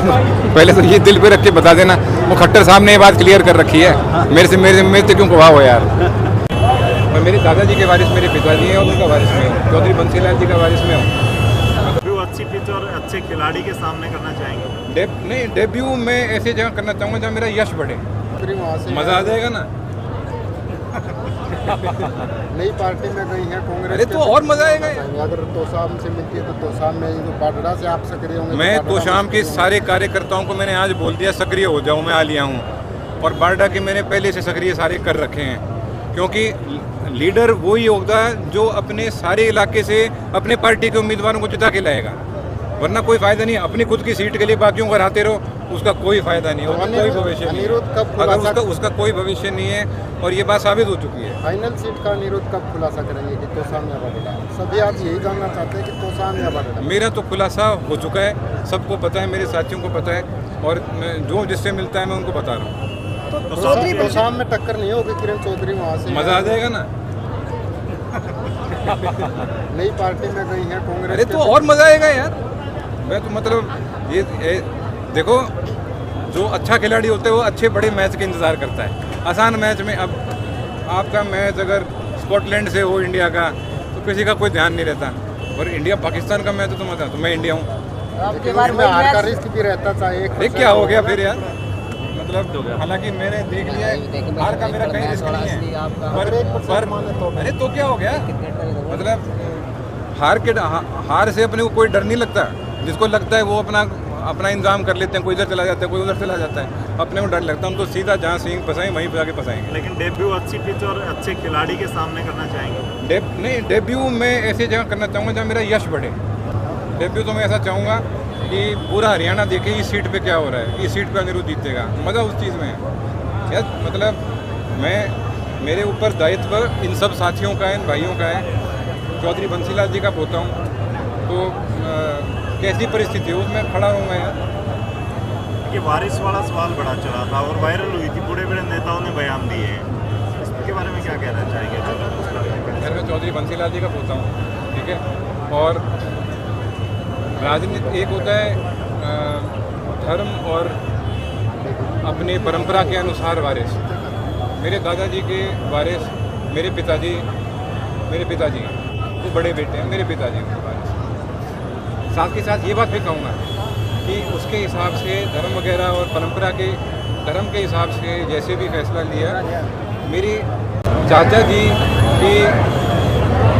पहले तो ये दिल पे रख के बता देना, वो खट्टर साहब ने ये बात क्लियर कर रखी है। मेरे से क्यों गवाह हो यार। मैं मेरे दादाजी के वारिस मेरे पिताजी हैं और उनका वारिस में हूँ, चौधरी बंसीलाल जी का वारिस में हूँ। अच्छी पिच और अच्छे खिलाड़ी के सामने करना चाहेंगे? डेब्यू मैं ऐसी जगह करना चाहूँगा जहाँ मेरा यश बढ़े, मज़ा आ जाएगा ना। नई पार्टी में गई है कांग्रेस। अरे तो और मजा आएगा। अगर तोशाम से मिलती है तो तोशाम में बाडरा से आप सक्रिय होंगे? मैं तोशाम के सारे कार्यकर्ताओं को मैंने आज बोल दिया सक्रिय हो जाऊं, मैं आ लिया हूं। और बाडरा के मैंने पहले से सक्रिय सारे कर रखे हैं, क्योंकि लीडर वही होगा जो अपने सारे इलाके से अपने पार्टी के उम्मीदवारों को जिता के लाएगा, वरना कोई फायदा नहीं। अपनी खुद की सीट के लिए बाकियों को हराते रहो, उसका कोई फायदा नहीं होगा, कोई भविष्य नहीं है। अगर उसका कोई भविष्य नहीं है, और ये बात साबित हो चुकी है। फाइनल सीट का अनिरुद्ध कब खुलासा करेंगे कि तोशाम या बाडरा? सभी आज यही जानना चाहते हैं कि तोशाम या बाडरा। मेरा तो खुलासा हो चुका है, सबको पता है, मेरे साथियों को पता है, और जो जिससे मिलता है मैं उनको बता रहा हूँ। तो चौधरी तोशाम में टक्कर नहीं होगी? किरण चौधरी वहाँ से मजा आ जाएगा ना। नई पार्टी में गई है कांग्रेस। अरे तो और मजा आएगा यार। मैं तो मतलब ये देखो, जो अच्छा खिलाड़ी होता है वो अच्छे बड़े मैच के इंतज़ार करता है। आसान मैच में, अब आपका मैच अगर स्कॉटलैंड से हो इंडिया का, तो किसी का कोई ध्यान नहीं रहता, और इंडिया पाकिस्तान का मैच तो मजा, तो मैं इंडिया हूँ। आपके बारे में हार का रिस्क भी रहता था। एक क्या हो गया फिर यार, मतलब हालांकि मैंने देख लिया है हार का मेरा कहीं रिस्क नहीं है, पर अरे तो क्या हो गया, मतलब हार से अपने को कोई डर नहीं लगता। जिसको लगता है वो अपना इंतजाम कर लेते हैं, कोई इधर चला जाता है, कोई उधर चला जाता है, अपने को डर लगता है। हम तो सीधा जहाँ सींग फंसाएं वहीं जाके फंसाएंगे। लेकिन डेब्यू अच्छी पिच और अच्छे खिलाड़ी के सामने करना चाहेंगे? डेब्यू मैं ऐसी जगह करना चाहूँगा जहाँ मेरा यश बढ़े। डेब्यू तो मैं ऐसा चाहूँगा कि पूरा हरियाणा देखे इस सीट पे क्या हो रहा है, इस सीट पे अनिरुद्ध जीतेगा, मज़ा उस चीज़ में है यार। मतलब मेरे ऊपर दायित्व इन सब साथियों का है, इन भाइयों का है। चौधरी बंसीलाल जी का पोता हूँ, तो कैसी परिस्थिति हो उसमें खड़ा रहूँगा यार। ये वारिस वाला सवाल बड़ा चला था और वायरल हुई थी, बड़े बड़े नेताओं ने बयान दिए हैं, इसके बारे में क्या कहना चाहेंगे? मैं चौधरी बंसीलाल जी का पोता हूँ, ठीक है। और राजनीति एक होता है धर्म और अपने परंपरा के अनुसार वारिस। मेरे दादाजी के वारिस मेरे पिताजी हैं, वो बड़े बेटे हैं, मेरे पिताजी के वारिस। साथ के साथ ये बात भी कहूँगा कि उसके हिसाब से धर्म वगैरह और परंपरा के धर्म के हिसाब से जैसे भी फैसला लिया, मेरी चाचा जी की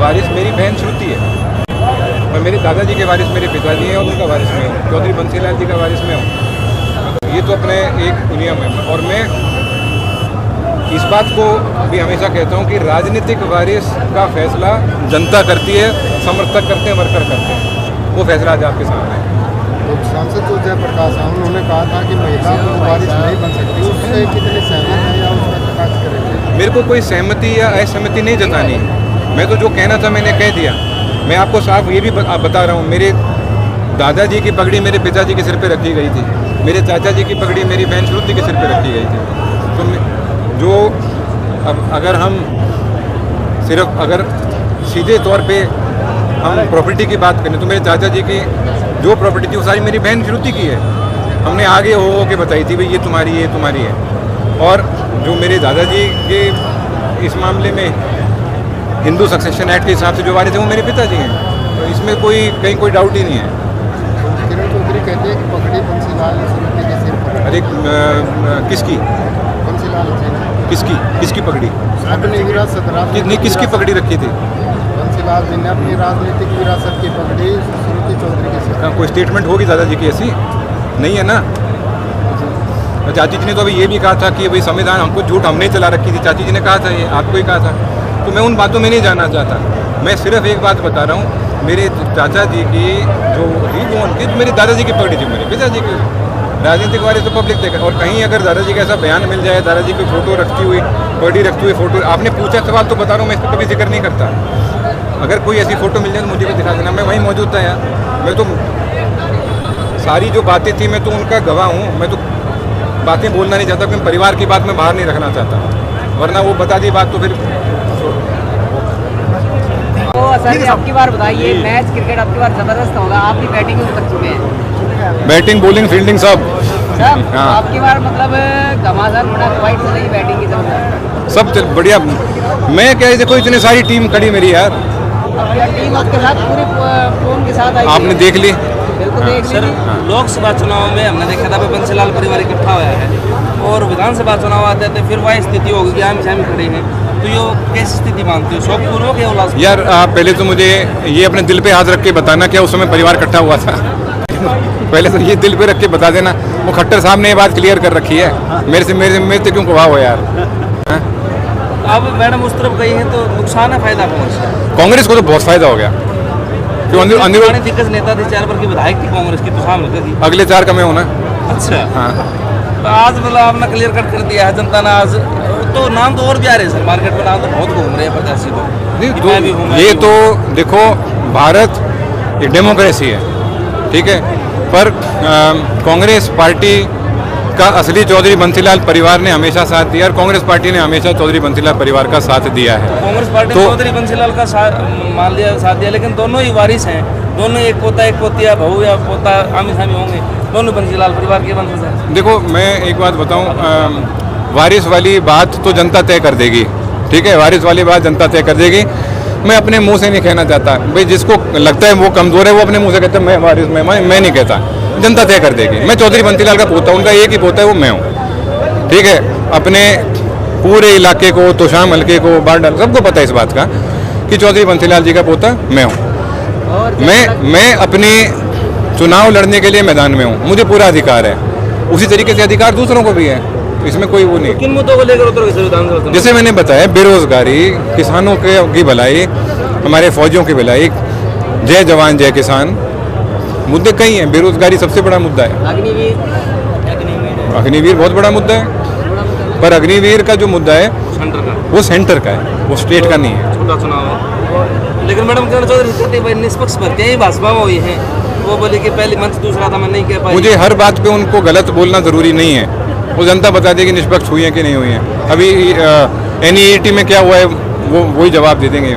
वारिस मेरी बहन श्रुति है, और मेरे दादाजी के वारिस मेरे पिताजी हैं और उनका वारिस में हूँ, चौधरी बंसीलाल जी का वारिस में हूँ। ये तो अपने एक दुनिया में, और मैं इस बात को भी हमेशा कहता हूँ कि राजनीतिक वारिस का फैसला जनता करती है, समर्थक करते हैं, वर्कर करते हैं। वो फैसला आज आपके सामने है। तो सांसद जो जयप्रकाश हैं उन्होंने कहा था कि महिला वारिस नहीं बन सकती, उससे कितने सहमत हैं या उसका प्रकाश करेंगे? मेरे को कोई सहमति या असहमति नहीं जतानी है। मैं तो जो कहना था मैंने कह दिया। मैं आपको साफ ये भी बता रहा हूँ, मेरे दादाजी की पगड़ी मेरे पिताजी के सिर पे रखी गई थी, मेरे चाचा जी की पगड़ी मेरी बहन श्रुति के सिर पे रखी गई थी। तो जो अगर हम सिर्फ सीधे तौर पे हम प्रॉपर्टी की बात करें, तो मेरे चाचा जी की जो प्रॉपर्टी थी वो सारी मेरी बहन श्रुति की है। हमने आगे हो के बताई थी भाई ये तुम्हारी है, ये तुम्हारी है। और जो मेरे दादाजी के इस मामले में हिंदू सक्सेशन एक्ट के हिसाब से जो वारिस हैं वो मेरे पिताजी हैं, तो इसमें कहीं कोई डाउट ही नहीं है। किरण चौधरी कहते हैं कि पगड़ी बंसीलाल श्रुति के सिर पर। अरे किसकी बंसीलाल किसकी पगड़ी? अपनी विरासत नहीं, किसकी पगड़ी रखी थी? बंसीलाल जी ने अपनी राजनीतिक विरासत की पगड़ी श्रुति चौधरी के सिर। कोई स्टेटमेंट होगी दादाजी की ऐसी? नहीं है ना। चाची जी ने तो अभी ये भी कहा था कि भाई संविधान हमको झूठ हमने चला रखी थी, चाची जी ने कहा था, ये आपको ही कहा था। तो मैं उन बातों में नहीं जाना चाहता। मैं सिर्फ एक बात बता रहा हूँ, मेरे चाचा जी की जो थी वो उनकी, मेरे दादाजी की पगड़ी थी, मेरे पिताजी की। राजनीतिक वारिस तो पब्लिक देगा, और कहीं अगर दादाजी का ऐसा बयान मिल जाए, दादाजी की फोटो रखती हुई, पगड़ी रखती हुई फोटो, आपने पूछा सवाल तो बता रहा हूँ, मैं इस पर कभी जिक्र नहीं करता। अगर कोई ऐसी फोटो मिल जाए तो मुझे भी दिखा देना, मैं वहीं मौजूद था यार। मैं तो सारी जो बातें थी मैं तो उनका गवाह हूँ। मैं तो बातें बोलना नहीं चाहता, क्योंकि परिवार की बात मैं बाहर नहीं रखना चाहता, वरना वो बता दी बात तो फिर। तो सर आपकी बार बताइए, मैच क्रिकेट आपकी बार ज़बरदस्त होगा, आप भी बैटिंग में उतर चुके हैं, बैटिंग बॉलिंग फील्डिंग सब। सब हाँ। आपकी बार मतलब घमासान बड़ा क्वाइट चल रही बैटिंग की तरफ। सब बढ़िया। मैं क्या देखो इतनी सारी टीम खड़ी मेरी यार, टीम आपके साथ पूरी फॉर्म के साथ आई है। आपने देख ली। बिल्कुल देख सर लीजिए। लोकसभा चुनाव में हमने देखा था बंसीलाल परिवार इकट्ठा हुआ है और विधानसभा चुनाव आते थे फिर वही स्थिति होगी कि आम सामने खड़े हैं, तो ये कैसी स्थिति मानते हो, शौकपूर्वक या उल्लास? यार आप पहले तो मुझे ये अपने दिल पे हाथ रख के बताना क्या उस समय परिवार इकट्ठा हुआ था। पहले तो ये दिल पे रख के बता देना। वो खट्टर साहब ने ये बात क्लियर कर रखी है, मेरे से क्यों गवाह हो यार। हाँ? अब मैडम उस तरफ गई है तो नुकसान है फायदा कौन सा? कांग्रेस को तो बहुत फायदा हो गया क्यों पुराने दिग्गज नेता थे, 4 बार की विधायक थी कांग्रेस की, तो सामने लगी। अगले 4 का मैं हूँ ना। अच्छा, हाँ तो आज मतलब आपने क्लियर कट कर दिया है जनता ने। आज तो नाम तो और भी आ रहे हैं सर, मार्केट में नाम तो बहुत घूम रहे हैं प्रत्याशी तो। नहीं कि मैं भी हूँ, मैं ये भी तो हूँ। देखो भारत एक डेमोक्रेसी है, ठीक है, पर कांग्रेस पार्टी का असली चौधरी बंसीलाल परिवार ने हमेशा साथ दिया और कांग्रेस पार्टी ने हमेशा चौधरी बंसीलाल परिवार का साथ दिया है। कांग्रेस पार्टी तो- ने चौधरी बंसीलाल का मान लिया, साथ दिया, लेकिन दोनों ही वारिस हैं, दोनों एक पोता एक पोतिया, बहू या पोता आमी सामी होंगे, दोनों बंसीलाल परिवार के वंशज हैं। देखो मैं एक बात बताऊं, वारिस वाली बात तो जनता तय कर देगी, ठीक है, वारिस वाली बात जनता तय कर देगी। मैं अपने मुंह से नहीं कहना चाहता भाई, जिसको लगता है वो कमज़ोर है वो अपने मुंह से कहता है मैं वारिस मैं नहीं कहता, जनता तय कर देगी। मैं चौधरी बंसीलाल का पोता, उनका एक ही पोता है, वो मैं हूँ, ठीक है। अपने पूरे इलाके को, तोशाम हल्के को, बारडाल सबको पता है इस बात का कि चौधरी बंसीलाल जी का पोता मैं हूँ। और मैं अपने चुनाव लड़ने के लिए मैदान में हूँ, मुझे पूरा अधिकार है, उसी तरीके से अधिकार दूसरों को भी है, इसमें कोई वो नहीं। किन मुद्दों को लेकर उतरोगे सर विधानसभा चुनाव? जैसे मैंने बताया, बेरोजगारी, किसानों की भलाई, हमारे फौजियों की भलाई, जय जवान जय किसान, मुद्दे कई हैं। बेरोजगारी सबसे बड़ा मुद्दा है, अग्निवीर बहुत बड़ा मुद्दा है, पर अग्निवीर का जो मुद्दा है सेंटर का वो सेंटर का है, वो स्टेट का नहीं है। छोटा चुनाव है, लेकिन मैडम किरण चौधरी छोटे भाई निष्पक्ष भर्ती ही भाजपा में हुई है, वो बोले कि पहले मंच दूसरा था, मैं नहीं कह पाई। मुझे हर बात पे उनको गलत बोलना ज़रूरी नहीं है, वो जनता बता देगी निष्पक्ष हुई है कि नहीं हुई है। अभी NEET में क्या हुआ है वो वही जवाब दे देंगे।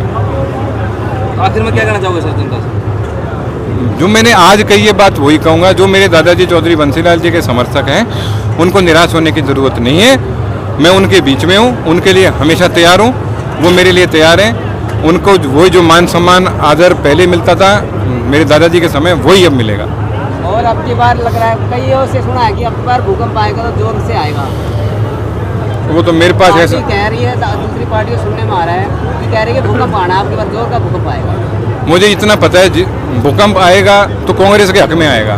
आखिर में क्या कहना चाहोगे सर जनता से? जो मैंने आज कही ये बात वही कहूँगा, जो मेरे दादाजी चौधरी बंसीलाल जी के समर्थक हैं उनको निराश होने की ज़रूरत नहीं है। मैं उनके बीच में हूँ, उनके लिए हमेशा तैयार हूँ, वो मेरे लिए तैयार हैं। उनको वही जो मान सम्मान आदर पहले मिलता था मेरे दादाजी के समय, वही अब मिलेगा। और अब की बार लग रहा है, कई ओर से सुना है कि अब की बार भूकंप आएगा तो जोर से आएगा। वो तो मेरे पास पार्टी ऐसा, कह रही है, दूसरी पार्टी को सुनने में आ रहा है कि कह रही है कि भूकंप आना, अब की बार जोर का भूकंप आएगा। मुझे इतना पता है भूकंप आएगा तो कांग्रेस के हक में आएगा।